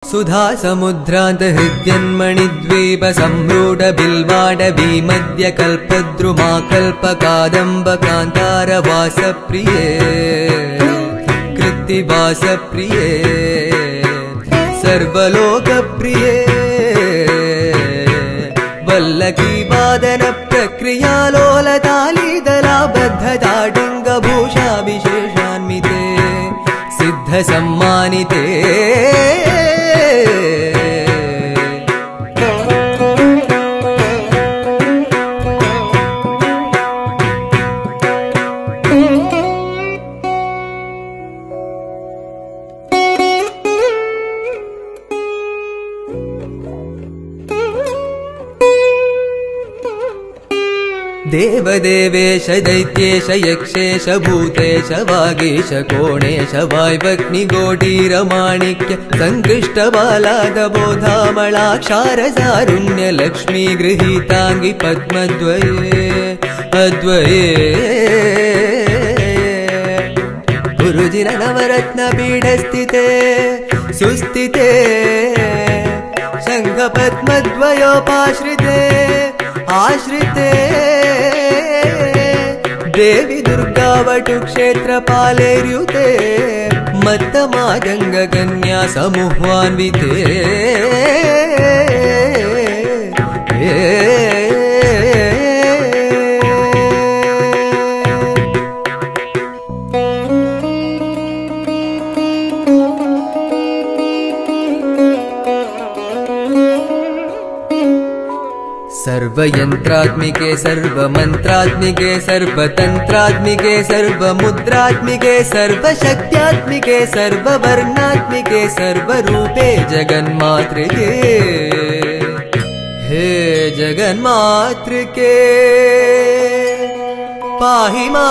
सुधा समुद्रांत हृद्यन्मणिद्वीप सम्रूढ बिल्वाडवी मध्य कल्पद्रुमा कल्पकादम्ब कान्तार वासप्रिये कृत्तिवासप्रिये सर्वलोकप्रिये वल्लकी वादन प्रक्रिया लोलतालीदलाबद्धताडिङ्गभूषा विशेषान्विते सिद्ध सम्मानिते देवदेवेश दैत्येश यक्षेश भूतेश वागीश कोणेश वाय्वग्निगोटीरमाणिक्य सङ्कृष्टबालादबोधामलाक्षारसारुण्य लक्ष्मी गृहीताङ्गि पद्मद्वये अद्वये गुरुजिन नवरत्नपीठस्थिते सुस्थिते शङ्खपद्मद्वयोपाश्रिते आश्रिते देवी दुर्गावटु क्षेत्रपालेर्युते मत्तमादङ्गकन्या समूहान्विते सर्वयन्त्रात्मिके सर्वमन्त्रात्मिके सर्वतन्त्रात्मिके सर्वमुद्रात्मिके सर्वशक्त्यात्मिके सर्ववर्णात्मिके सर्वरूपे जगन्मातृके हे जगन्मातृके पाहि मां